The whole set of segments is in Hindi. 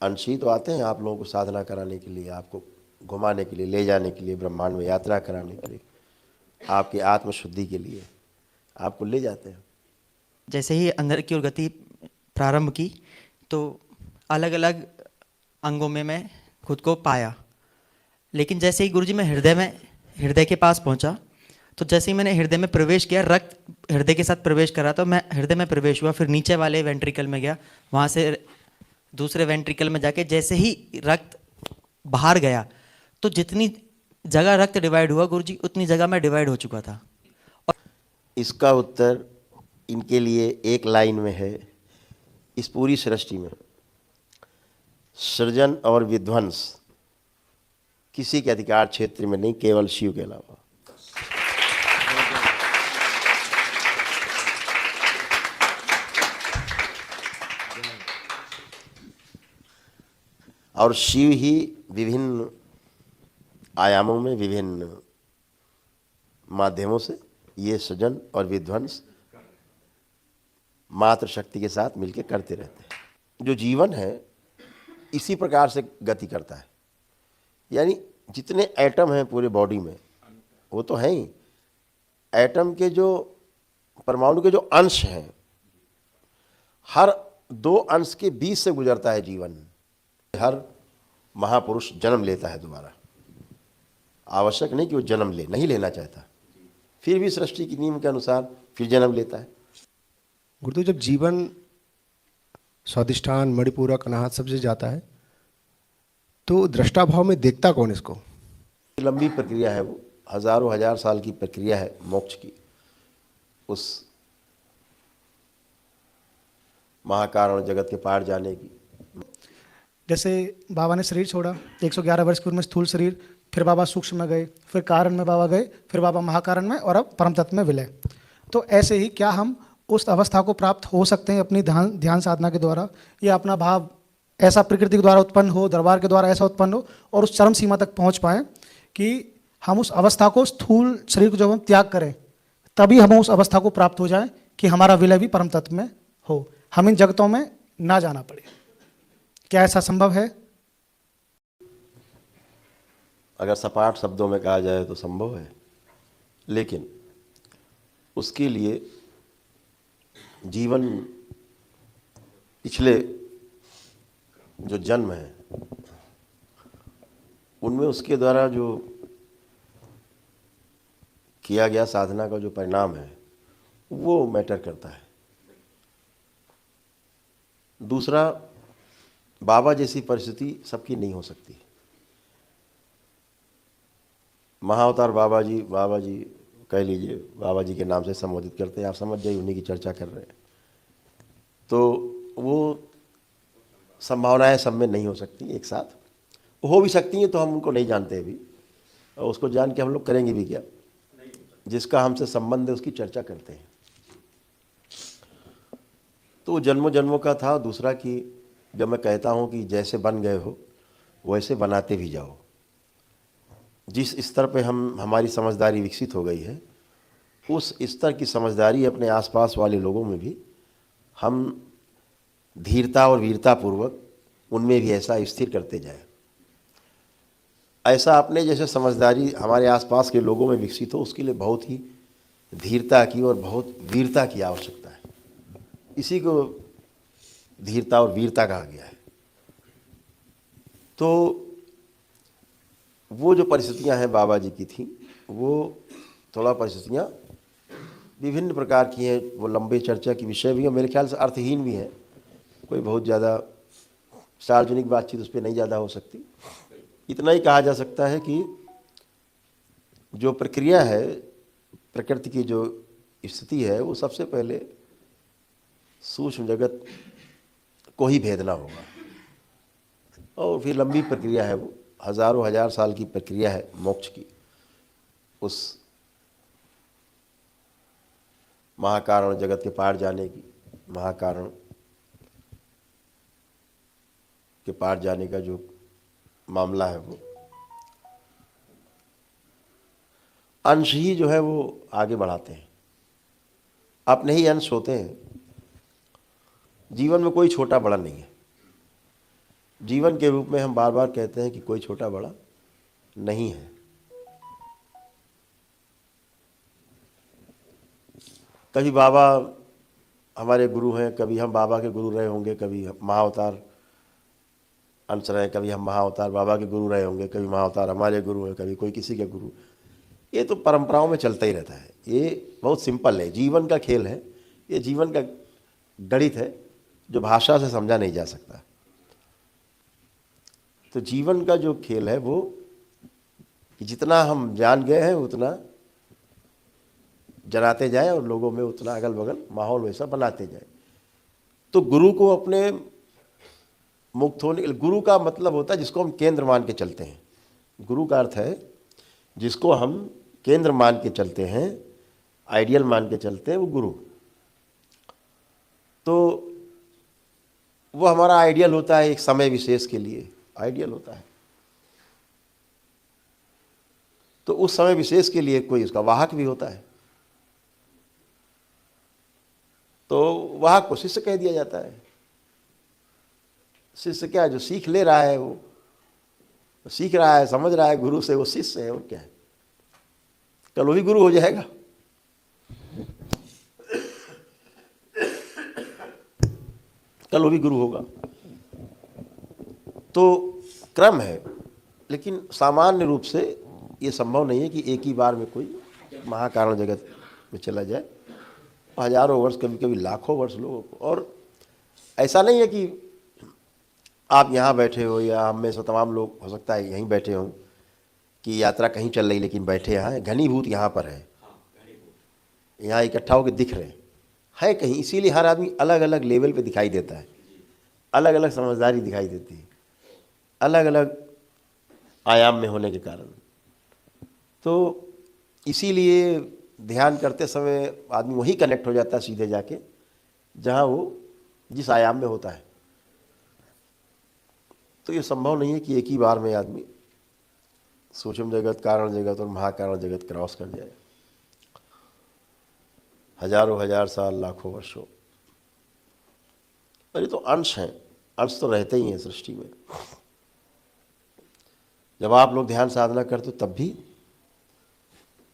अंश ही तो आते हैं आप लोगों को साधना कराने के लिए, आपको घुमाने के लिए, ले जाने के लिए, ब्रह्मांड में यात्रा कराने के लिए, आपकी आत्मशुद्धि के लिए आपको ले जाते हैं। जैसे ही अंदर की ओर गति प्रारंभ की तो अलग अलग अंगों में मैं खुद को पाया। लेकिन जैसे ही गुरुजी मैं हृदय के पास पहुंचा, तो जैसे ही मैंने हृदय में प्रवेश किया, रक्त हृदय के साथ प्रवेश करा, तो मैं हृदय में प्रवेश हुआ, फिर नीचे वाले वेंट्रिकल में गया, वहाँ से दूसरे वेंट्रिकल में जाके जैसे ही रक्त बाहर गया, तो जितनी जगह रक्त डिवाइड हुआ गुरुजी, उतनी जगह मैं डिवाइड हो चुका था। इसका उत्तर इनके लिए एक लाइन में है। इस पूरी सृष्टि में सृजन और विध्वंस किसी के अधिकार क्षेत्र में नहीं, केवल शिव के अलावा। और शिव ही विभिन्न आयामों में, विभिन्न माध्यमों से ये सृजन और विध्वंस मात्र शक्ति के साथ मिलकर करते रहते हैं। जो जीवन है इसी प्रकार से गति करता है। यानी जितने एटम हैं पूरे बॉडी में, वो तो हैं ही, एटम के जो परमाणु के जो अंश हैं, हर दो अंश के बीच से गुजरता है जीवन। हर महापुरुष जन्म लेता है दोबारा। आवश्यक नहीं कि वो जन्म ले, नहीं लेना चाहता, फिर भी सृष्टि के नियम के अनुसार फिर जन्म लेता है। गुरुदेव, जब जीवन स्वादिष्ठान, मणिपूरक, अनाहत सब से जाता है तो दृष्टा भाव में देखता कौन इसको? लंबी प्रक्रिया है, वो हजारों हजार साल की प्रक्रिया है मोक्ष की। उस महाकारण जगत के पार जाने की। जैसे बाबा ने शरीर छोड़ा, 111 वर्ष की उम्र में स्थूल शरीर, फिर बाबा सूक्ष्म में गए, फिर कारण में बाबा गए, फिर बाबा महाकारण में, और अब परम तत्व में विलय। तो ऐसे ही क्या हम उस अवस्था को प्राप्त हो सकते हैं अपनी ध्यान साधना के द्वारा, या अपना भाव ऐसा प्रकृति के द्वारा उत्पन्न हो, दरबार के द्वारा ऐसा उत्पन्न हो, और उस चरम सीमा तक पहुंच पाएं कि हम उस अवस्था को, स्थूल शरीर को जब हम त्याग करें, तभी हम उस अवस्था को प्राप्त हो जाएं कि हमारा विलय भी परम तत्व में हो, हम इन जगतों में ना जाना पड़े। क्या ऐसा संभव है? अगर सपाट शब्दों में कहा जाए तो संभव है, लेकिन उसके लिए जीवन, पिछले जो जन्म है उनमें उसके द्वारा जो किया गया साधना का जो परिणाम है वो मैटर करता है। दूसरा, बाबा जैसी परिस्थिति सबकी नहीं हो सकती। महाअवतार बाबा जी कह लीजिए, बाबा जी के नाम से संबोधित करते हैं, आप समझ जाइए उन्हीं की चर्चा कर रहे हैं। तो वो संभावनाएं सब में नहीं हो सकती एक साथ, हो भी सकती हैं तो हम उनको नहीं जानते अभी, और उसको जान के हम लोग करेंगे भी क्या? जिसका हमसे संबंध है उसकी चर्चा करते हैं। तो जन्मों जन्मों का था। दूसरा कि जब मैं कहता हूँ कि जैसे बन गए हो वैसे बनाते भी जाओ। जिस स्तर पे हमारी समझदारी विकसित हो गई है, उस स्तर की समझदारी अपने आसपास वाले लोगों में भी हम धीरता और वीरता पूर्वक उनमें भी ऐसा स्थिर करते जाए। ऐसा अपने जैसे समझदारी हमारे आसपास के लोगों में विकसित हो, उसके लिए बहुत ही धीरता की और बहुत वीरता की आवश्यकता है। इसी को धीरता और वीरता कहा गया है। तो वो जो परिस्थितियां हैं बाबा जी की थी, वो थोड़ा परिस्थितियां विभिन्न प्रकार की हैं। वो लंबे चर्चा की विषय भी है, मेरे ख्याल से अर्थहीन भी है। कोई बहुत ज़्यादा सार्वजनिक बातचीत उस पर नहीं ज़्यादा हो सकती। इतना ही कहा जा सकता है कि जो प्रक्रिया है, प्रकृति की जो स्थिति है, वो सबसे पहले सूक्ष्म जगत को ही भेदना होगा, और फिर लंबी प्रक्रिया है, वो हजारों हजार साल की प्रक्रिया है मोक्ष की। उस महाकारण जगत के पार जाने की, महाकारण के पार जाने का जो मामला है, वो अंश ही जो है वो आगे बढ़ाते हैं। अपने ही अंश होते हैं। जीवन में कोई छोटा बड़ा नहीं है। जीवन के रूप में हम बार बार कहते हैं कि कोई छोटा बड़ा नहीं है। कभी बाबा हमारे गुरु हैं, कभी हम बाबा के गुरु रहे होंगे, कभी महाअवतार अंश रहे, कभी हम महाअवतार बाबा के गुरु रहे होंगे, कभी महाअवतार हमारे गुरु हैं, कभी कोई किसी के गुरु। ये तो परंपराओं में चलता ही रहता है। ये बहुत सिंपल है, जीवन का खेल है, ये जीवन का गणित है जो भाषा से समझा नहीं जा सकता। तो जीवन का जो खेल है वो कि जितना हम जान गए हैं उतना जनाते जाएं और लोगों में उतना अगल बगल माहौल वैसा बनाते जाएं। तो गुरु को अपने मुक्त होने, गुरु का मतलब होता है जिसको हम केंद्र मान के चलते हैं। गुरु का अर्थ है जिसको हम केंद्र मान के चलते हैं, आइडियल मान के चलते हैं, वो गुरु। तो वो हमारा आइडियल होता है, एक समय विशेष के लिए आइडियल होता है। तो उस समय विशेष के लिए कोई उसका वाहक भी होता है, तो वाहक को शिष्य कह दिया जाता है। शिष्य क्या है? जो सीख ले रहा है, वो सीख रहा है, समझ रहा है गुरु से, वो शिष्य है। और क्या है? कल वो भी गुरु हो जाएगा। कल वो भी गुरु होगा। तो क्रम है, लेकिन सामान्य रूप से ये संभव नहीं है कि एक ही बार में कोई महाकारण जगत में चला जाए। हजारों वर्ष, कभी कभी लाखों वर्ष लोगों को। और ऐसा नहीं है कि आप यहाँ बैठे हो या हम में से तमाम लोग हो सकता है यहीं बैठे हों कि यात्रा कहीं चल रही लेकिन बैठे यहाँ हैं। घनीभूत यहाँ पर है, यहाँ इकट्ठा होकर दिख रहे हैं कहीं। इसीलिए हर आदमी अलग अलग लेवल पे दिखाई देता है, अलग अलग समझदारी दिखाई देती है, अलग अलग आयाम में होने के कारण। तो इसीलिए ध्यान करते समय आदमी वही कनेक्ट हो जाता है सीधे जाके जहाँ वो जिस आयाम में होता है। तो ये संभव नहीं है कि एक ही बार में आदमी सूक्ष्म जगत, कारण जगत और महाकारण जगत क्रॉस कर जाए। हजारों हजार साल, लाखों वर्षों। और ये तो अंश हैं, अंश तो रहते ही हैं सृष्टि में। जब आप लोग ध्यान साधना करते हो तब भी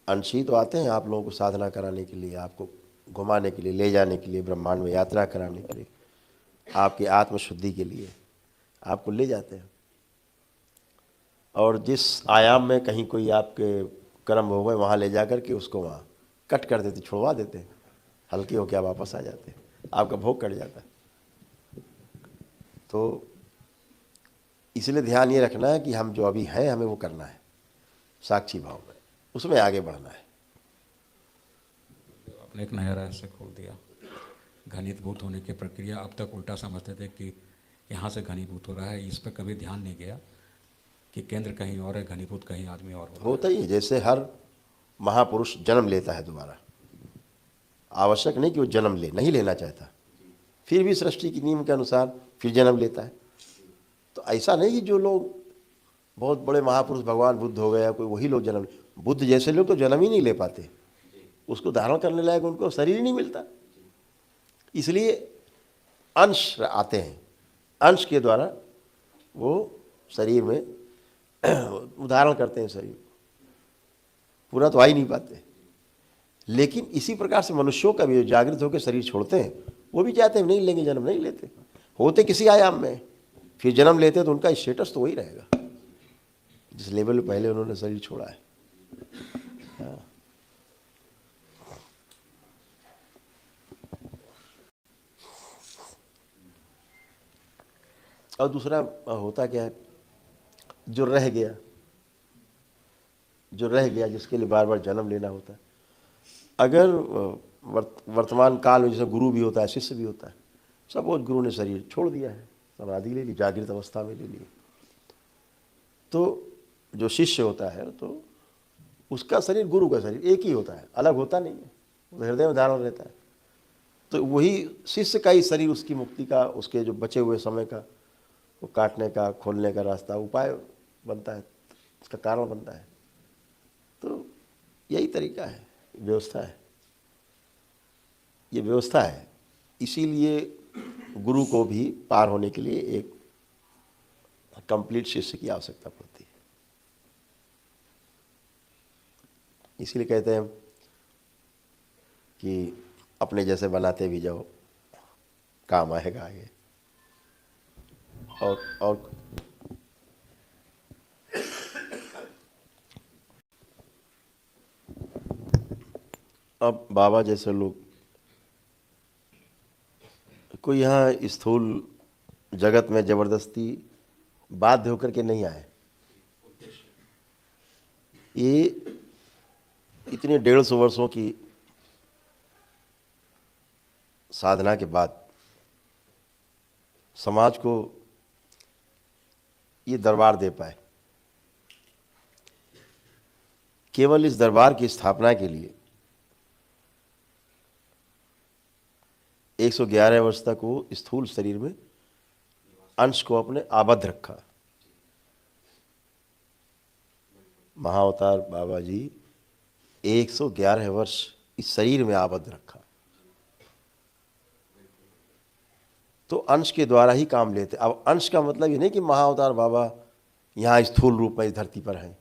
अंश ही तो आते हैं आप लोगों को साधना कराने के लिए, आपको घुमाने के लिए, ले जाने के लिए, ब्रह्मांड में यात्रा कराने के लिए, आपकी आत्मशुद्धि के लिए आपको ले जाते हैं। और जिस आयाम में कहीं कोई आपके कर्म हो गए वहाँ ले जा कर के उसको वहाँ कट कर देते, छुड़वा देते हैं, हल्के हो क्या वापस आ जाते हैं, आपका भोग कट जाता है। तो इसलिए ध्यान ये रखना है कि हम जो अभी हैं हमें वो करना है साक्षी भाव में, उसमें आगे बढ़ना है। आपने एक नया रहस्य खोल दिया। घनीभूत होने की प्रक्रिया अब तक उल्टा समझते थे कि यहाँ से घनीभूत हो रहा है, इस पर कभी ध्यान नहीं गया कि केंद्र कहीं और है, घनीभूत कहीं आदमी और होता ही है। जैसे हर महापुरुष जन्म लेता है दोबारा, आवश्यक नहीं कि वो जन्म ले, नहीं लेना चाहता, फिर भी सृष्टि की नियम के अनुसार फिर जन्म लेता है। तो ऐसा नहीं कि जो लोग बहुत बड़े महापुरुष, भगवान बुद्ध हो गया, कोई वही लोग जन्म, बुद्ध जैसे लोग तो जन्म ही नहीं ले पाते, उसको धारण करने लायक उनको शरीर ही नहीं मिलता। इसलिए अंश आते हैं, अंश के द्वारा वो शरीर में उदाहरण करते हैं शरीर, पूरा तो आ ही नहीं पाते। लेकिन इसी प्रकार से मनुष्यों का भी जो जागृत होकर शरीर छोड़ते हैं वो भी चाहते हैं नहीं लेंगे जन्म, नहीं लेते, होते किसी आयाम में, फिर जन्म लेते तो उनका स्टेटस तो वही रहेगा जिस लेवल पे पहले उन्होंने शरीर छोड़ा है। हाँ। और दूसरा होता क्या है, जो रह गया जिसके लिए बार बार जन्म लेना होता है। अगर वर्तमान काल में जैसे गुरु भी होता है, शिष्य भी होता है, सपोज गुरु ने शरीर छोड़ दिया है, समाधि ले ली, जागृत अवस्था में ले ली, तो जो शिष्य होता है तो उसका शरीर गुरु का शरीर एक ही होता है, अलग होता नहीं है, वो हृदय में धारण रहता है। तो वही शिष्य का ही शरीर उसकी मुक्ति का, उसके जो बचे हुए समय का वो काटने का, खोलने का रास्ता, उपाय बनता है, उसका कारण बनता है। तो यही तरीका है, व्यवस्था है, ये व्यवस्था है। इसीलिए गुरु को भी पार होने के लिए एक कंप्लीट शिष्य की आवश्यकता पड़ती है। इसीलिए कहते हैं कि अपने जैसे बनाते भी जाओ, काम आएगा आगे। और अब बाबा जैसे लोग कोई यहाँ स्थूल जगत में जबरदस्ती बाध्य होकर के नहीं आए। ये इतने 150 वर्षों की साधना के बाद समाज को ये दरबार दे पाए। केवल इस दरबार की स्थापना के लिए 111 वर्ष तक वो स्थूल शरीर में अंश को अपने आबद्ध रखा। महाअवतार बाबा जी 111 वर्ष इस शरीर में आबद्ध रखा। तो अंश के द्वारा ही काम लेते। अब अंश का मतलब ये नहीं कि महाअवतार बाबा यहाँ स्थूल रूप में इस धरती पर हैं,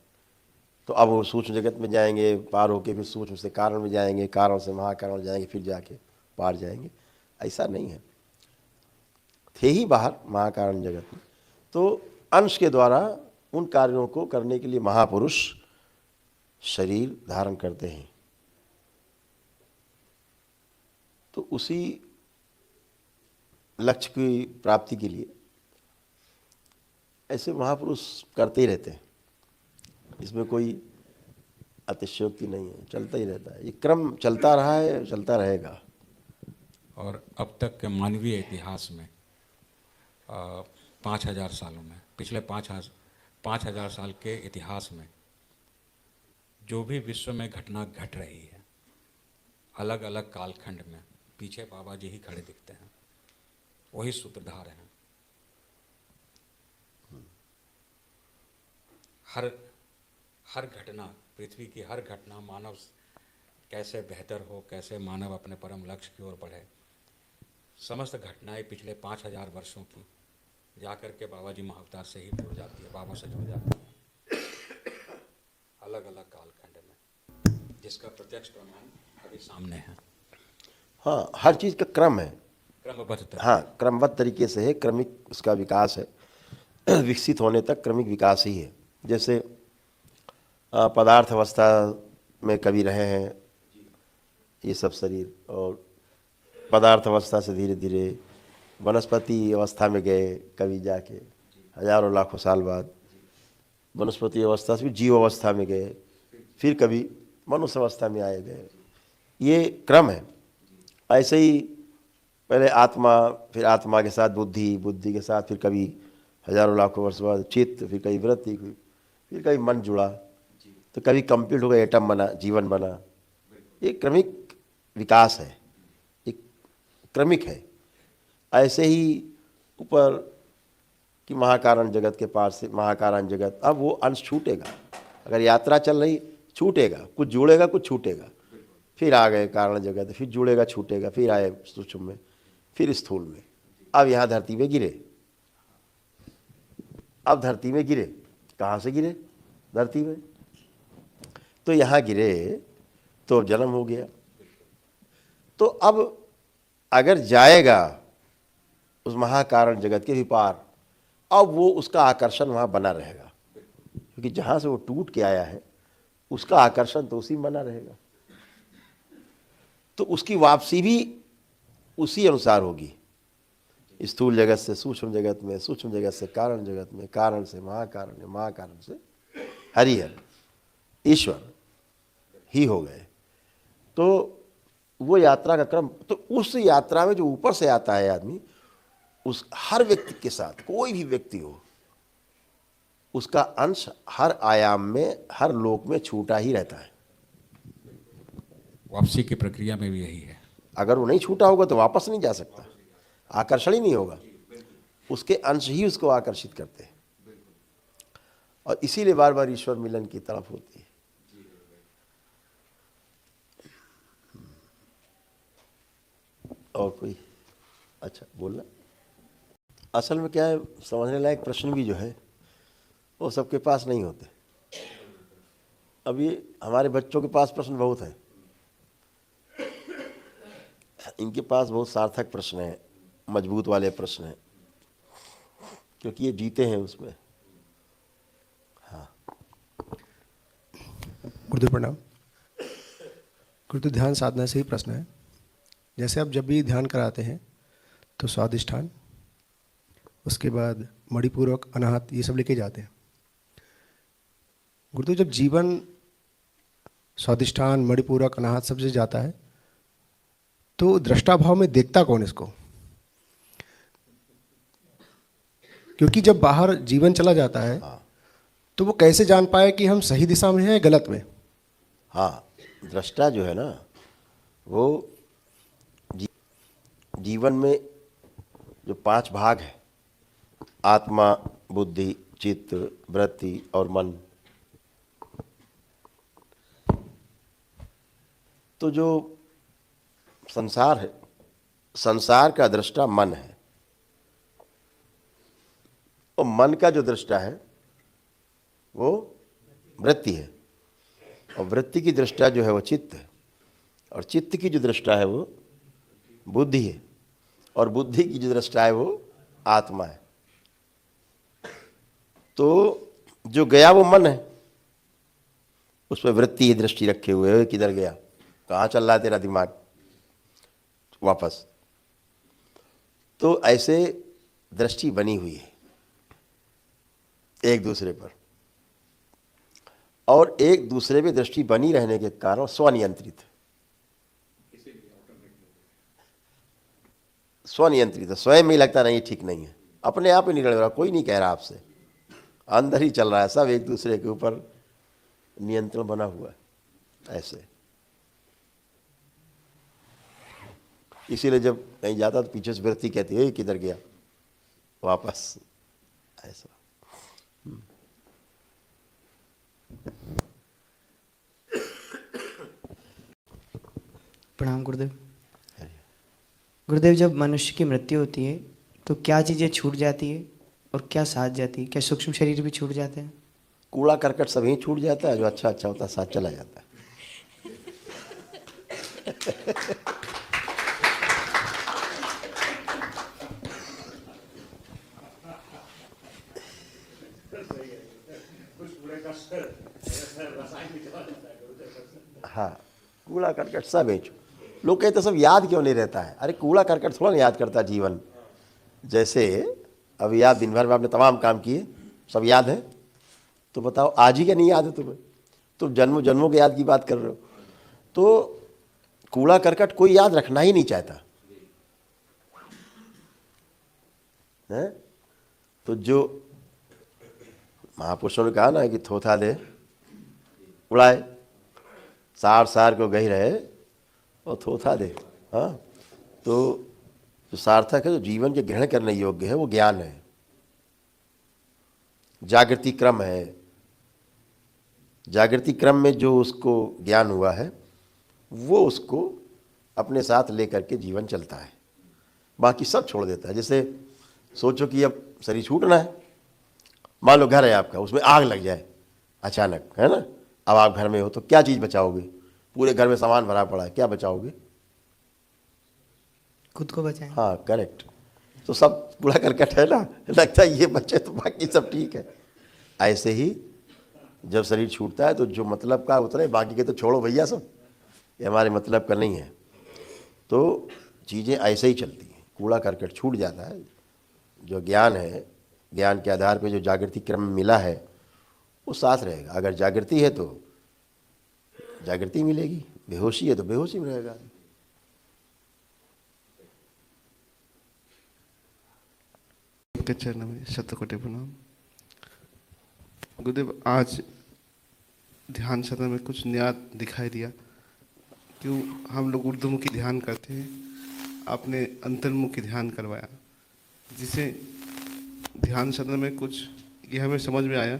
तो अब वो सूक्ष्म जगत में जाएंगे, पार होके फिर सूक्ष्म से कारण में जाएंगे, कारण से महाकारण जाएंगे, फिर जाके पार जाएंगे। ऐसा नहीं है, थे ही बाहर महाकारण जगत में। तो अंश के द्वारा उन कार्यों को करने के लिए महापुरुष शरीर धारण करते हैं। तो उसी लक्ष्य की प्राप्ति के लिए ऐसे महापुरुष करते ही रहते हैं। इसमें कोई अतिशयोक्ति नहीं है, चलता ही रहता है। ये क्रम चलता रहा है, चलता रहेगा। और अब तक के मानवीय इतिहास में 5000 सालों में, पिछले 5000 साल के इतिहास में जो भी विश्व में घटना घट रही है, अलग अलग कालखंड में पीछे बाबा जी ही खड़े दिखते हैं, वही सूत्रधार हैं। हर घटना, पृथ्वी की हर घटना मानव कैसे बेहतर हो, कैसे मानव अपने परम लक्ष्य की ओर बढ़े, समस्त घटनाएं पिछले 5000 वर्षों की जाकर के बाबा जी महाअवतार से ही जुड़ जाती है, बाबा से जुड़ जाती है, अलग अलग कालखंड में, जिसका प्रत्यक्ष प्रमाण अभी सामने है। हाँ, हर चीज़ का क्रम है, क्रमबद्ध। हाँ, क्रमबद्ध तरीके से है, क्रमिक उसका विकास है। विकसित होने तक क्रमिक विकास ही है। जैसे पदार्थ अवस्था में कभी रहे हैं ये सब शरीर, और पदार्थ अवस्था से धीरे धीरे वनस्पति अवस्था में गए, कभी जाके हजारों लाखों साल बाद वनस्पति अवस्था से भी जीव अवस्था में गए, फिर कभी मनुष्य अवस्था में आए गए। ये क्रम है। ऐसे ही पहले आत्मा, फिर आत्मा के साथ बुद्धि, बुद्धि के साथ फिर कभी हजारों लाखों वर्ष बाद चित्त, फिर कभी वृत्ति, फिर कभी मन जुड़ा, तो कभी कंप्लीट हो गया, एटम बना, जीवन बना। ये क्रमिक विकास है, एक क्रमिक है। ऐसे ही ऊपर कि महाकारण जगत के पार से महाकारण जगत, अब वो अंश छूटेगा। अगर यात्रा चल रही, छूटेगा, कुछ जुड़ेगा, कुछ छूटेगा। फिर आ गए कारण जगत, फिर जुड़ेगा, छूटेगा, फिर आए सूक्ष्म में, फिर स्थूल में। अब यहाँ धरती में गिरे, अब धरती में गिरे, कहाँ से गिरे? धरती में। तो यहाँ गिरे तो जन्म हो गया। तो अब अगर जाएगा उस महाकारण जगत के भी पार, अब वो उसका आकर्षण वहाँ बना रहेगा, क्योंकि जहाँ से वो टूट के आया है उसका आकर्षण तो उसी में बना रहेगा। तो उसकी वापसी भी उसी अनुसार होगी, स्थूल जगत से सूक्ष्म जगत में, सूक्ष्म जगत से कारण जगत में, कारण से महाकारण, महाकारण से हरिहर, ईश्वर ही हो गए। तो वो यात्रा का क्रम, तो उस यात्रा में जो ऊपर से आता है आदमी, उस हर व्यक्ति के साथ, कोई भी व्यक्ति हो, उसका अंश हर आयाम में, हर लोक में छूटा ही रहता है। वापसी की प्रक्रिया में भी यही है। अगर वो नहीं छूटा होगा तो वापस नहीं जा सकता, आकर्षण ही नहीं होगा। उसके अंश ही उसको आकर्षित करते हैं, और इसीलिए बार बार ईश्वर मिलन की तरफ होती है। और कोई अच्छा बोलना? असल में क्या है, समझने लायक प्रश्न भी जो है वो सबके पास नहीं होते। अभी हमारे बच्चों के पास प्रश्न बहुत हैं, इनके पास बहुत सार्थक प्रश्न हैं, मजबूत वाले प्रश्न हैं, क्योंकि ये जीते हैं उसमें। हाँ गुरुदेव प्रणाम। गुरुदेव ध्यान साधना से ही प्रश्न है। जैसे आप जब भी ध्यान कराते हैं तो स्वादिष्ठान, उसके बाद मणिपूरक, अनाहत, ये सब लेके जाते हैं। गुरुदेव जब जीवन स्वादिष्ठान, मणिपूरक, अनाहत सबसे जाता है तो दृष्टा भाव में देखता कौन इसको? क्योंकि जब बाहर जीवन चला जाता है तो वो कैसे जान पाए कि हम सही दिशा में हैं या गलत में? हाँ, दृष्टा जो है ना, वो जीवन में जो 5 भाग है, आत्मा, बुद्धि, चित्त, वृत्ति और मन, तो जो संसार है, संसार का दृष्टा मन है, और मन का जो दृष्टा है वो वृत्ति है, और वृत्ति की दृष्टा जो है वो चित्त है, और चित्त की जो दृष्टा है वो बुद्धि है, और बुद्धि की जो दृष्टा है वो आत्मा है। तो जो गया वो मन है, उस पर वृत्ति की दृष्टि रखे हुए, किधर गया, कहाँ चल रहा है तेरा दिमाग, वापस। तो ऐसे दृष्टि बनी हुई है एक दूसरे पर, और एक दूसरे पे दृष्टि बनी रहने के कारण स्वनियंत्रित है। स्वनियंत्रित है, स्वयं में लगता नहीं ठीक नहीं है, अपने आप ही निकल रहा, कोई नहीं कह रहा आपसे, अंदर ही चल रहा है, सब एक दूसरे के ऊपर नियंत्रण बना हुआ है ऐसे। इसीलिए जब कहीं जाता तो पीछे से वृत्ति कहती है किधर गया, वापस, ऐसा। प्रणाम गुरुदेव। गुरुदेव, जब मनुष्य की मृत्यु होती है तो क्या चीज़ें छूट जाती है और क्या साथ जाती है? क्या सूक्ष्म शरीर भी छूट जाते हैं? कूड़ा करकट सभी छूट जाता है, जो अच्छा अच्छा होता है साथ चला जाता है। हाँ, कूड़ा करकट सब है। लोग कहते सब याद क्यों नहीं रहता है? अरे कूड़ा करकट थोड़ा याद करता जीवन। जैसे अभी आप दिन भर में आपने तमाम काम किए, सब याद है, तो बताओ आज ही क्या नहीं याद है तुम्हें? तुम जन्मों जन्मों के याद की बात कर रहे हो। तो कूड़ा करकट कोई याद रखना ही नहीं चाहता है। तो जो महापुरुषों ने कहा ना कि थोथा दे उड़ाए, सार सार को गही रहे और थोथा दे। हाँ, तो जो सार्थक है, जो जीवन के ग्रहण करने योग्य है, वो ज्ञान है, जागृति क्रम है। जागृति क्रम में जो उसको ज्ञान हुआ है वो उसको अपने साथ लेकर के जीवन चलता है, बाकी सब छोड़ देता है। जैसे सोचो कि अब शरीर छूटना है, मान लो घर है आपका, उसमें आग लग जाए अचानक, है ना। अब आप घर में हो तो क्या चीज़ बचाओगे? पूरे घर में सामान भरा पड़ा है, क्या बचाओगे? खुद को बचाएं। हाँ, करेक्ट। तो सब कूड़ा करकट है ना, लगता है ये बच्चे तो बाकी सब ठीक है। ऐसे ही जब शरीर छूटता है तो जो मतलब का उतरे, बाकी के तो छोड़ो भैया, सब ये हमारे मतलब का नहीं है। तो चीज़ें ऐसे ही चलती हैं, कूड़ा करकट छूट जाता है। जो ज्ञान है, ज्ञान के आधार पे जो जागृति क्रम मिला है वो साथ रहेगा। अगर जागृति है तो जागृति मिलेगी, बेहोशी है तो बेहोशी में रहेगा। के चरण में शतकोटि प्रणाम। गुरुदेव, आज ध्यान सदन में कुछ नया दिखाई दिया। क्यों हम लोग ऊर्ध्वमुखी ध्यान करते हैं, आपने अंतर्मुखी ध्यान करवाया, जिसे ध्यान सदन में कुछ ये हमें समझ में आया,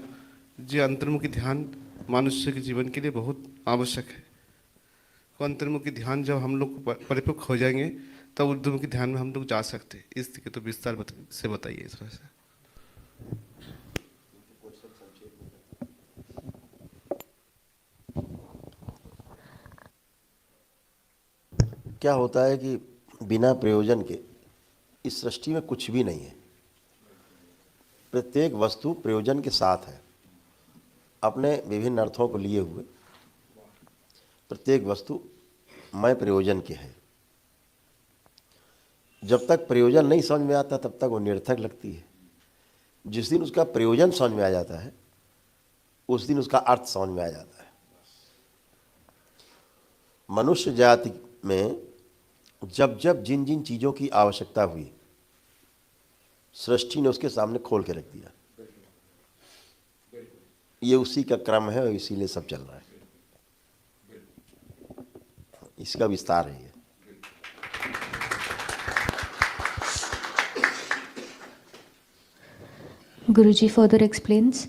जो अंतर्मुखी ध्यान मनुष्य के जीवन के लिए बहुत आवश्यक है। तो अंतर्मुखी ध्यान जब हम लोग परिपक्व हो जाएंगे तब ऊर्ध्वमुखी ध्यान में हम लोग जा सकते हैं। इसके तो विस्तार से बताइए इस तरह से। क्या होता है कि बिना प्रयोजन के इस सृष्टि में कुछ भी नहीं है। प्रत्येक वस्तु प्रयोजन के साथ है, अपने विभिन्न अर्थों को लिए हुए प्रत्येक वस्तु मैं प्रयोजन के है। जब तक प्रयोजन नहीं समझ में आता तब तक वो निरर्थक लगती है। जिस दिन उसका प्रयोजन समझ में आ जाता है उस दिन उसका अर्थ समझ में आ जाता है। मनुष्य जाति में जब जब जिन जिन चीज़ों की आवश्यकता हुई, सृष्टि ने उसके सामने खोल के रख दिया। ये उसी का क्रम है और इसीलिए सब चल रहा है। इसका विस्तार है ये। Guruji further explains.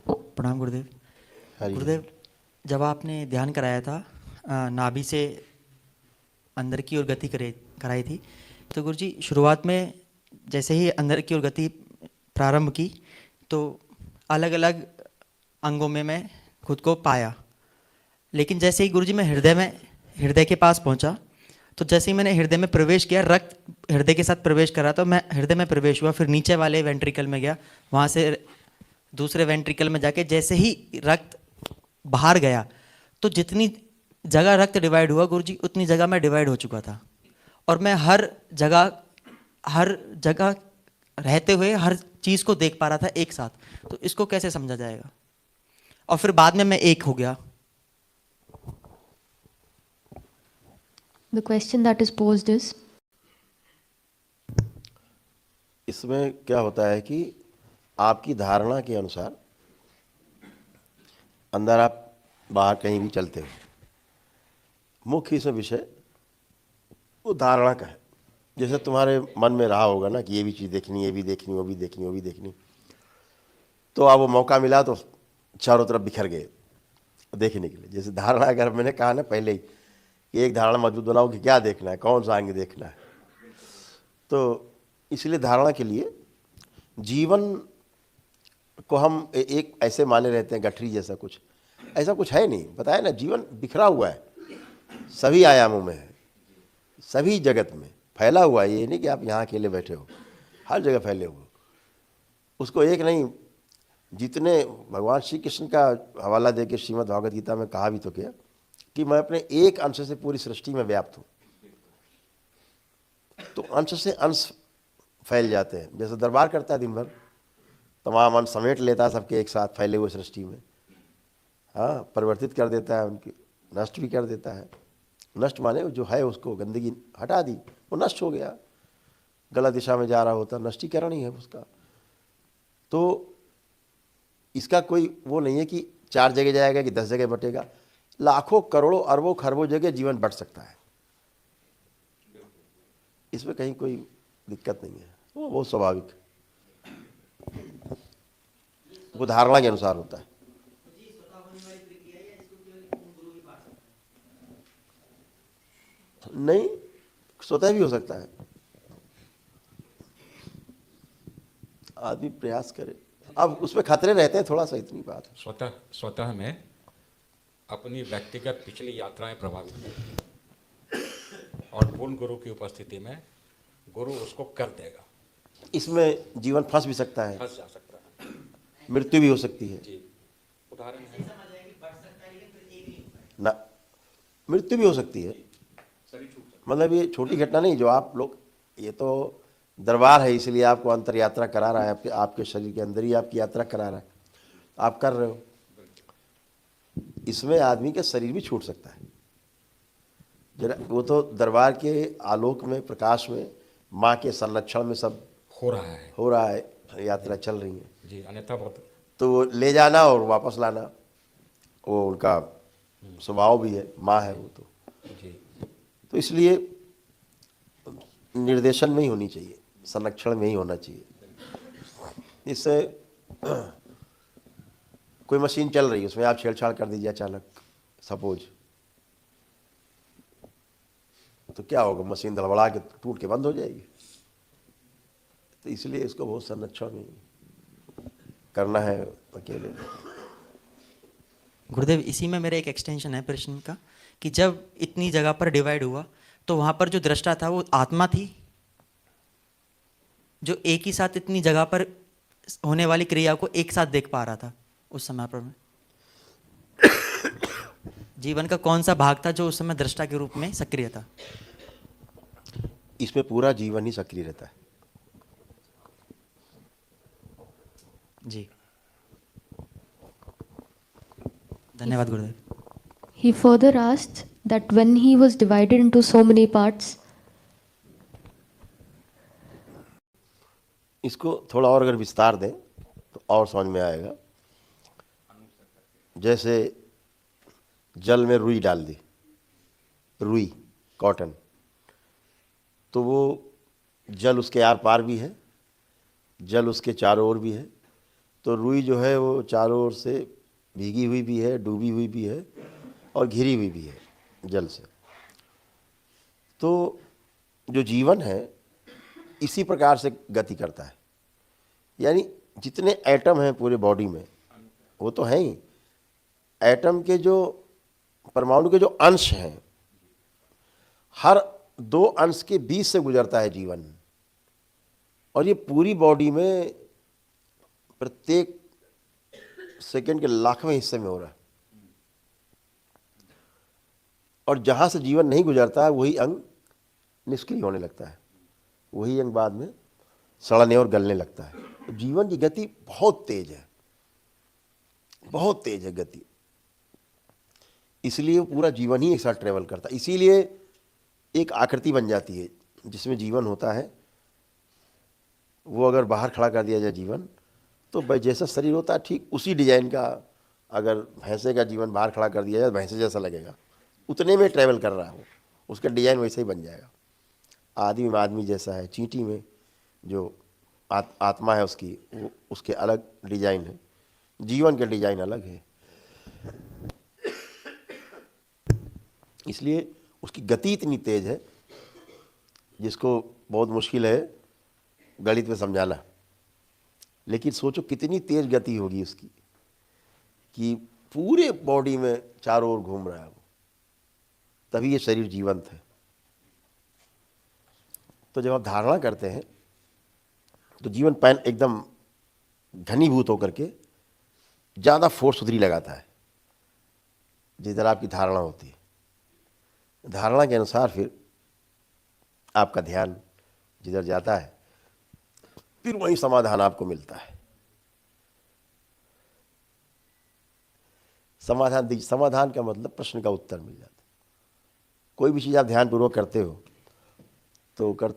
प्रणाम गुरुदेव। हरि गुरुदेव, जब आपने ध्यान कराया था नाभि से अंदर की ओर गति कराई थी, तो गुरुजी शुरुआत में जैसे ही अंदर की ओर गति प्रारंभ की तो अलग अलग अंगों में मैं खुद को पाया। लेकिन जैसे ही गुरुजी मैं हृदय के पास पहुंचा, तो जैसे ही मैंने हृदय में प्रवेश किया, रक्त हृदय के साथ प्रवेश करा, तो मैं हृदय में प्रवेश हुआ, फिर नीचे वाले वेंट्रिकल में गया, वहाँ से दूसरे वेंट्रिकल में जाके जैसे ही रक्त बाहर गया तो जितनी जगह रक्त डिवाइड हुआ गुरुजी, उतनी जगह मैं डिवाइड हो चुका था। और मैं हर जगह रहते हुए हर चीज़ को देख पा रहा था एक साथ। तो इसको कैसे समझा जाएगा? और फिर बाद में मैं एक हो गया। The question that is posed is, इसमें क्या होता है कि आपकी धारणा के अनुसार अंदर आप बाहर कहीं भी चलते हो, मुख्य इसमें विषय वो धारणा का है। जैसे तुम्हारे मन में रहा होगा ना कि ये भी चीज़ देखनी, ये भी देखनी, वो भी देखनी, वो भी देखनी, तो आप वो मौका मिला तो चारों तरफ बिखर गए देखने के लिए। जैसे धारणा, अगर मैंने कहा ना पहले ही कि एक धारणा मजबूत बनाओ कि क्या देखना है, कौन सा अंग देखना है, तो इसलिए धारणा के लिए जीवन को हम एक ऐसे माने रहते हैं गठरी जैसा कुछ, ऐसा कुछ है नहीं। बताया ना, जीवन बिखरा हुआ है, सभी आयामों में है, सभी जगत में फैला हुआ है। ये नहीं कि आप यहाँ अकेले बैठे हो, हर जगह फैले हुए। उसको एक नहीं, जितने भगवान श्री कृष्ण का हवाला दे के श्रीमद् भागवत गीता में कहा भी तो क्या कि मैं अपने एक अंश से पूरी सृष्टि में व्याप्त हूँ। तो अंश से अंश फैल जाते हैं। जैसे दरबार करता है दिन भर, तमाम अंश समेट लेता है सबके एक साथ फैले हुए सृष्टि में। हाँ, परिवर्तित कर देता है, उनकी नष्ट भी कर देता है। नष्ट माने जो है उसको गंदगी हटा दी, वो नष्ट हो गया। गलत दिशा में जा रहा होता, नष्टीकरण ही है उसका। तो इसका कोई वो नहीं है कि 4 जगह जाएगा कि 10 जगह बटेगा। लाखों करोड़ों अरबों खरबों जगह जीवन बढ़ सकता है, इसमें कहीं कोई दिक्कत नहीं है। वो बहुत स्वाभाविक, वो धारणा के अनुसार होता है। नहीं, स्वतः भी हो सकता है, आदमी प्रयास करे। अब उसमें खतरे रहते हैं थोड़ा सा, इतनी बात है। स्वतः में अपनी व्यक्तिगत पिछली यात्राएं प्रभावित करती हैं और पूर्ण गुरु की उपस्थिति में गुरु उसको कर देगा। इसमें जीवन फंस भी सकता है, फंस जा सकता है, मृत्यु भी हो सकती है जी। उदाहरण है ना, मृत्यु भी हो सकती है। मतलब ये छोटी घटना नहीं जो आप लोग, ये तो दरबार है इसलिए आपको अंतर यात्रा करा रहा है, आपके शरीर के अंदर ही आपकी यात्रा करा रहा है, आप कर रहे हो। इसमें आदमी का शरीर भी छूट सकता है जरा। वो तो दरबार के आलोक में, प्रकाश में, माँ के संरक्षण में सब हो रहा है, यात्रा चल रही है जी। अन्यथा बहुत तो वो ले जाना और वापस लाना वो उनका स्वभाव भी है, माँ है वो तो जी। तो इसलिए निर्देशन में ही होनी चाहिए, संरक्षण में ही होना चाहिए। इससे कोई मशीन चल रही है, उसमें आप छेड़छाड़ कर दीजिए अचानक, सपोज, तो क्या होगा? मशीन धड़बड़ा के टूट के बंद हो जाएगी। तो इसलिए इसको बहुत संरक्षण में करना है अकेले। गुरुदेव, इसी में मेरा एक एक्सटेंशन है प्रश्न का कि जब इतनी जगह पर डिवाइड हुआ तो वहाँ पर जो दृष्टा था वो आत्मा थी, जो एक ही साथ इतनी जगह पर होने वाली क्रिया को एक साथ देख पा रहा था उस समय पर। जीवन का कौन सा भाग था जो उस समय दृष्टा के रूप में सक्रिय था? इसमें पूरा जीवन ही सक्रिय रहता है। जी, धन्यवाद गुरुदेव। He further asked that when he was divided into so many parts, इसको थोड़ा और अगर विस्तार दें तो और समझ में आएगा। जैसे जल में रुई डाल दी, रुई कॉटन, तो वो जल उसके आर पार भी है, जल उसके चारों ओर भी है। तो रुई जो है वो चारों ओर से भीगी हुई भी है, डूबी हुई भी है और घिरी हुई भी है जल से। तो जो जीवन है इसी प्रकार से गति करता है। यानी जितने एटम हैं पूरे बॉडी में वो तो हैं ही, एटम के जो परमाणु के जो अंश हैं, हर 2 अंश के बीच से गुजरता है जीवन। और ये पूरी बॉडी में प्रत्येक सेकंड के लाखवें हिस्से में हो रहा है। और जहाँ से जीवन नहीं गुजरता है वही अंग निष्क्रिय होने लगता है, वही अंग बाद में सड़ने और गलने लगता है। तो जीवन की गति बहुत तेज है, बहुत तेज है गति। इसलिए वो पूरा जीवन ही एक साथ ट्रेवल करता है। इसीलिए एक आकृति बन जाती है जिसमें जीवन होता है। वो अगर बाहर खड़ा कर दिया जाए जीवन, तो जैसा शरीर होता है ठीक उसी डिजाइन का अगर भैंसे का जीवन बाहर खड़ा कर दिया जाए भैंसे जैसा लगेगा, उतने में ट्रैवल कर रहा हो, उसका डिजाइन वैसे ही बन जाएगा। आदमी में आदमी जैसा है, चींटी में जो आत्मा है उसकी, वो उसके अलग डिजाइन है, जीवन के डिजाइन अलग है। इसलिए उसकी गति इतनी तेज है जिसको बहुत मुश्किल है गणित में समझाना। लेकिन सोचो कितनी तेज गति होगी उसकी कि पूरे बॉडी में चारों ओर घूम रहा है वो, तभी ये शरीर जीवंत है। तो जब आप धारणा करते हैं तो जीवन पैन एकदम घनीभूत होकर के ज़्यादा फोर्स उधरी लगाता है जिधर आपकी धारणा होती है। धारणा के अनुसार फिर आपका ध्यान जिधर जाता है फिर वही समाधान आपको मिलता है। समाधान का मतलब प्रश्न का उत्तर मिल जाता है। कोई भी चीज़ आप ध्यानपूर्वक करते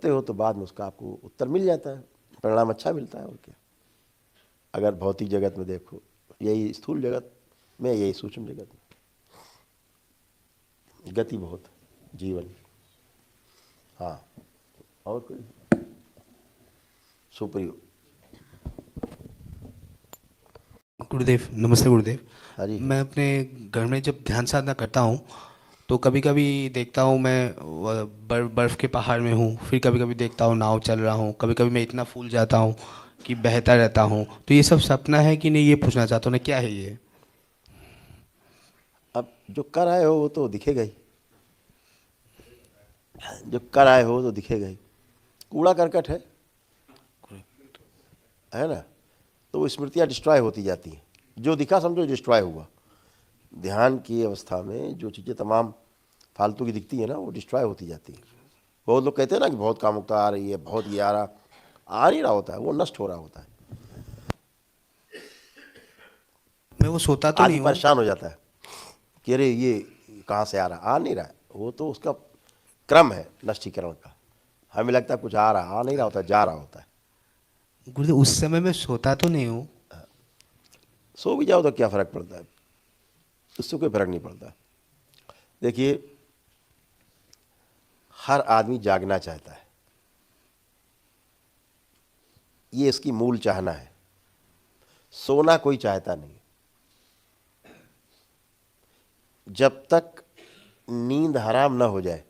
हो तो बाद में उसका आपको उत्तर मिल जाता है, परिणाम अच्छा मिलता है। और क्या, अगर भौतिक जगत में देखो, यही स्थूल जगत में, यही सूक्ष्म जगत में गति बहुत है जीवन। हाँ, और कोई सुप्रियो। गुरुदेव नमस्ते। गुरुदेव, हाँ जी। मैं अपने घर में जब ध्यान साधना करता हूँ तो कभी कभी देखता हूँ मैं बर्फ़ के पहाड़ में हूँ, फिर कभी कभी देखता हूँ नाव चल रहा हूँ, कभी कभी मैं इतना फूल जाता हूँ कि बहता रहता हूँ। तो ये सब सपना है कि नहीं, ये पूछना चाहता हूँ ना, क्या है ये? अब जो कर आए हो वो तो दिखेगा ही, जो कर आए हो तो दिखेगा ही। कूड़ा करकट है ना, तो वो स्मृतियाँ डिस्ट्रॉय होती जाती हैं। जो दिखा समझो डिस्ट्रॉय हुआ। ध्यान की अवस्था में जो चीज़ें तमाम फालतू की दिखती है ना, वो डिस्ट्रॉय होती जाती है। बहुत लोग कहते हैं ना कि बहुत कामुकता आ रही है, बहुत ये आ नहीं रहा होता है, वो नष्ट हो रहा होता है। मैं वो सोता तो नहीं हूँ, परेशान हो जाता है कि अरे ये कहाँ से आ नहीं रहा है। वो तो उसका क्रम है नष्टीकरण का। हमें लगता है कुछ आ नहीं रहा होता है, जा रहा होता है। गुरुदेव उस समय मैं सोता तो नहीं हूँ। सो भी जाओ तो क्या फ़र्क पड़ता है, उससे कोई फ़र्क नहीं पड़ता। देखिए, हर आदमी जागना चाहता है, ये इसकी मूल चाहना है। सोना कोई चाहता नहीं। जब तक नींद हराम ना हो जाए,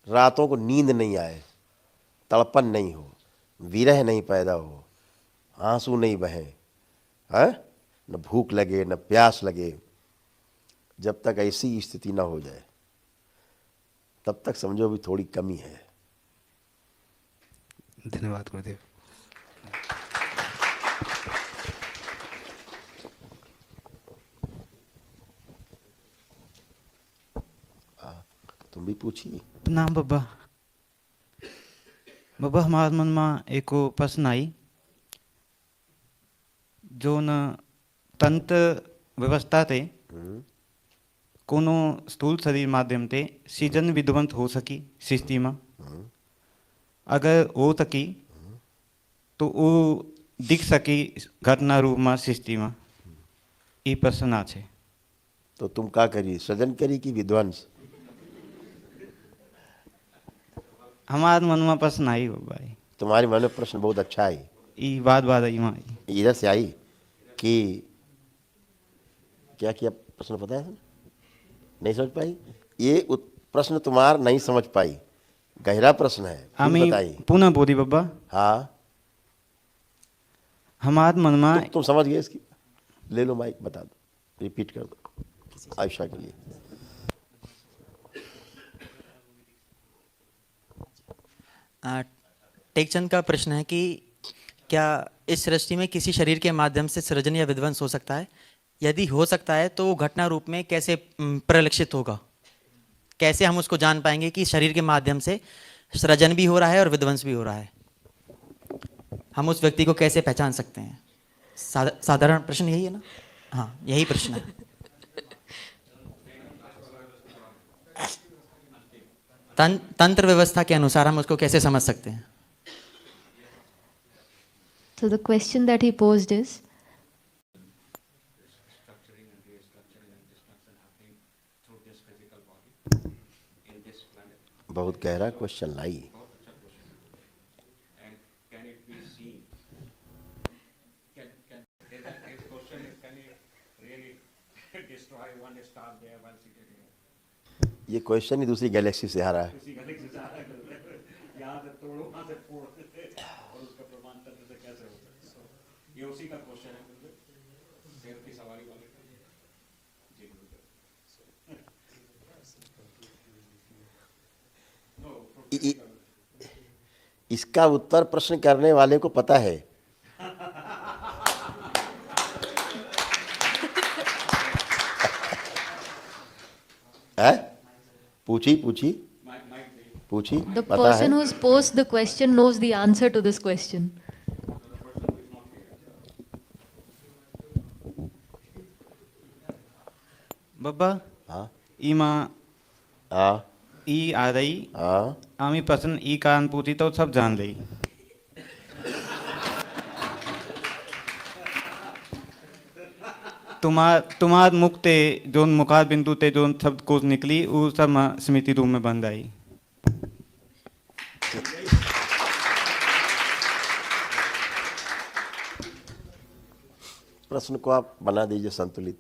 रातों को नींद नहीं आए, तड़पन नहीं हो, विरह नहीं पैदा हो, आंसू नहीं बहे, हैं, न भूख लगे न प्यास लगे, जब तक ऐसी स्थिति ना हो जाए तब तक समझो भी थोड़ी कमी है। धन्यवाद गुरुदेव। तुम भी पूछिए। प्रणाम बाबा। बाबा हमारे मन में एको प्रश्न आई जो न तंत्र व्यवस्था थे कोनो स्थूल शरीर माध्यम ते सीजन विध्वंस हो सकी सृष्टि में, अगर हो सकी तो वो दिख सकी घटना रूप में सृष्टि में, ये प्रश्न आ छे। तो तुम क्या करी, सृजन करी कि विध्वंस? हमारे मन में प्रश्न आई बाबा। तुम्हारे मन में प्रश्न बहुत अच्छा है। ये बात आई वहाँ आई। इधर से आई कि क्या किया, प्रश्न पता है? नहीं समझ पाई? ये प्रश्न तुम्हारा नहीं समझ पाई, गहरा प्रश्न है, फिर बताइए। पुनः बोली बाबा। हाँ, हमारे मन में तुम समझ गए इसकी? ले लो माइक, बता दो, रिपीट कर दो आयशा के लिए। टेकचंद का प्रश्न है कि क्या इस सृष्टि में किसी शरीर के माध्यम से सृजन या विध्वंस हो सकता है? यदि हो सकता है तो घटना रूप में कैसे परिलक्षित होगा? कैसे हम उसको जान पाएंगे कि शरीर के माध्यम से सृजन भी हो रहा है और विध्वंस भी हो रहा है? हम उस व्यक्ति को कैसे पहचान सकते हैं? साधारण प्रश्न यही है ना? हाँ, यही प्रश्न है। तंत्र व्यवस्था के अनुसार हम उसको कैसे समझ सकते हैं? So the question that he posed is, बहुत गहरा क्वेश्चन लाई। ये क्वेश्चन ही दूसरी गैलेक्सी से आ रहा है। इसका उत्तर प्रश्न करने वाले को पता है। है? पूछी the person who's posed the question knows the answer to this question. बाबा हाँ इमा हाँ ई आ रही हाँ, आमी प्रश्न ई कारण पूछी तो सब जान रही। तुम्हार मुख ते जो मुखार बिंदु ते जो शब्द कोश निकली वो सब स्मृति रूप में बन आई। प्रश्न को आप बना दीजिए संतुलित।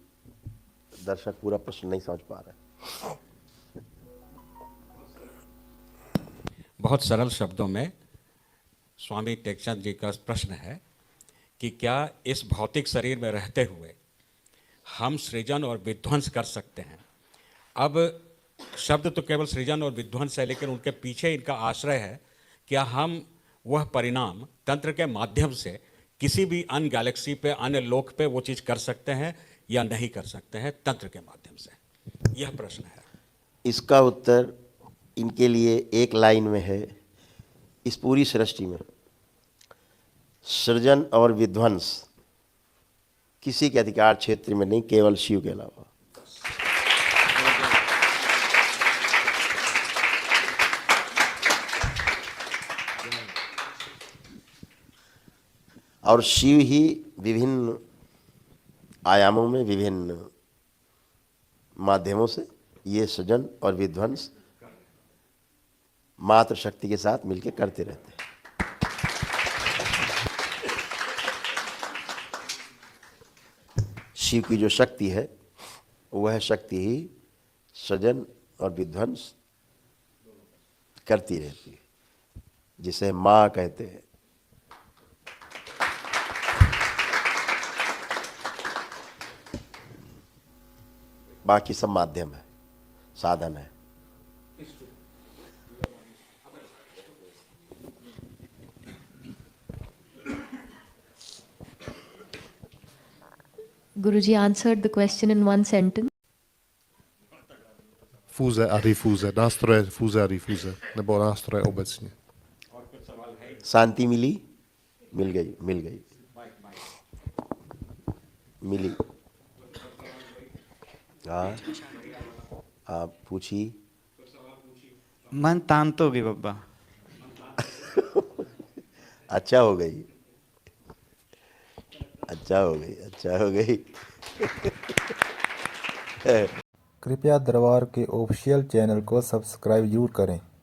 दर्शक पूरा प्रश्न नहीं समझ पा रहे। बहुत सरल शब्दों में स्वामी टेकचंद जी का प्रश्न है कि क्या इस भौतिक शरीर में रहते हुए हम सृजन और विध्वंस कर सकते हैं? अब शब्द तो केवल सृजन और विध्वंस है, लेकिन उनके पीछे इनका आश्रय है क्या हम वह परिणाम तंत्र के माध्यम से किसी भी अन्य गैलेक्सी पे, अन्य लोक पे वो चीज़ कर सकते हैं या नहीं कर सकते हैं तंत्र के माध्यम से? यह प्रश्न है। इसका उत्तर इनके लिए एक लाइन में है। इस पूरी सृष्टि में सृजन और विध्वंस किसी के अधिकार क्षेत्र में नहीं, केवल शिव के अलावा। और शिव ही विभिन्न आयामों में, विभिन्न माध्यमों से ये सृजन और विध्वंस मात्र शक्ति के साथ मिलकर करते रहते हैं। शिव की जो शक्ति है वह शक्ति ही सृजन और विध्वंस करती रहती है, जिसे माँ कहते हैं। बाकी सब माध्यम है, साधन है। Guruji answered the question in one sentence. Fúze a difúze, nástroje fúze a difúze, nebo nástroje obecně. शांति मिली, मिल गई, मिली। हाँ, आप पूछी। मन शांत हो गई बाबा। अच्छा हो गई, अच्छा हो गई। कृपया दरबार के ऑफिशियल चैनल को सब्सक्राइब जरूर करें।